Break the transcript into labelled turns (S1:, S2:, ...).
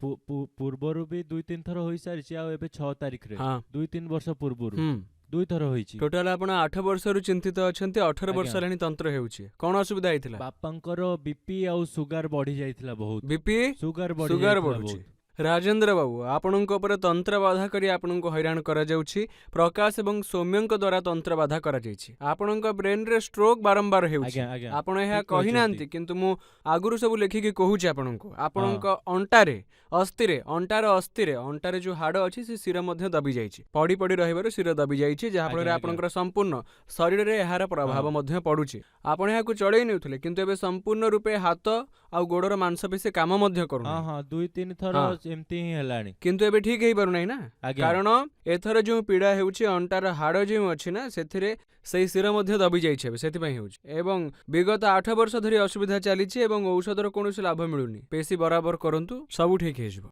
S1: ପୂର୍ବରୁ ବି 2-3 ଥର ହୋଇସାରିଛି, ଆଉ ଏବେ 6 ତାରିଖରେ
S2: ହଁ
S1: 2-3 ବର୍ଷ ପୂର୍ବରୁ
S2: ହୁଁ
S1: 2 ଥର ହୋଇଛି।
S2: ଟୋଟାଲ ଆପଣ 8 ବର୍ଷରୁ ଚିନ୍ତିତ ଅଛନ୍ତି, 18 ବର୍ଷ
S1: ଆଜ୍ଞା,
S2: ହେଲାଣି ତନ୍ତ୍ର ହେଉଛି। କଣ ଅସୁବିଧା ହେଇଥିଲା?
S1: ବାପାଙ୍କର ବିପି ଆଉ ସୁଗାର ବଢି ଯାଇଥିଲା ବହୁତ।
S2: ବିପି
S1: ସୁଗାର ବଢି
S2: ସୁଗାର
S1: ଯାଇଥିଲା
S2: ବଢୁଛି।
S1: ବହୁତ।
S2: ରାଜେନ୍ଦ୍ର ବାବୁ, ଆପଣଙ୍କ ଉପରେ ତନ୍ତ୍ର ବାଧା କରି ଆପଣଙ୍କୁ ହଇରାଣ କରାଯାଉଛି। ପ୍ରକାଶ ଏବଂ ସୌମ୍ୟଙ୍କ ଦ୍ୱାରା ତନ୍ତ୍ର ବାଧା କରାଯାଇଛି। ଆପଣଙ୍କ ବ୍ରେନରେ ଷ୍ଟ୍ରୋକ୍ ବାରମ୍ବାର ହେଉଛି।
S1: ଆଜ୍ଞା ଆଜ୍ଞା,
S2: ଆପଣ ଏହା
S1: ଠିକ କହିଛନ୍ତି।
S2: କହିନାହାନ୍ତି, କିନ୍ତୁ ମୁଁ ଆଗରୁ ସବୁ ଲେଖିକି କହୁଛି ଆପଣଙ୍କୁ।
S1: ହଁ
S2: ଆପଣଙ୍କ ଅଣ୍ଟାରେ ଯୋଉ ହାଡ଼ ଅଛି ସେ ଶିର ମଧ୍ୟ ଦବି ଯାଇଛି। ପଡ଼ି ପଡ଼ି ରହିବାରୁ ଶିର ଦବି ଯାଇଛି, ଯାହାଫଳରେ
S1: ଆଜ୍ଞା ଆଜ୍ଞା,
S2: ଆପଣଙ୍କର ସମ୍ପୂର୍ଣ୍ଣ ଶରୀରରେ ଏହାର ପ୍ରଭାବ
S1: ହଁ
S2: ମଧ୍ୟ ପଡୁଛି। ଆପଣ ଏହାକୁ ଚଳେଇ ନେଉଥିଲେ, କିନ୍ତୁ ଏବେ ସମ୍ପୂର୍ଣ୍ଣ ରୂପେ ହାତ ଆଉ ଗୋଡର ମାଂସପେଶୀ କାମ ମଧ୍ୟ
S1: ହଁ
S2: କରୁନାହିଁ।
S1: ହଁ, 2-3 ଥର
S2: ହଁ
S1: ଏମିତି ହିଁ ହେଲାଣି।
S2: କିନ୍ତୁ ଏବେ ଠିକ ହେଇପାରୁନାହିଁ ନା,
S1: ଆଜ୍ଞା
S2: କାରଣ ଏଥର ଯୋଉ ପୀଡା ହେଉଛି, ଅଣ୍ଟାର ହାଡ଼ ଯେଉଁ ଅଛି ନା, ସେଥିରେ ସେଇ ଶିର ମଧ୍ୟ ଦବି ଯାଇଛି ଏବେ, ସେଥିପାଇଁ ହେଉଛି। ଏବଂ ବିଗତ 8 ବର୍ଷ ଧରି ଅସୁବିଧା ଚାଲିଛି ଏବଂ ଔଷଧର କୌଣସି ଲାଭ ମିଳୁନି। ପେଶୀ ବରାବର କରନ୍ତୁ, ସବୁ ଠିକ ହେଇଯିବ।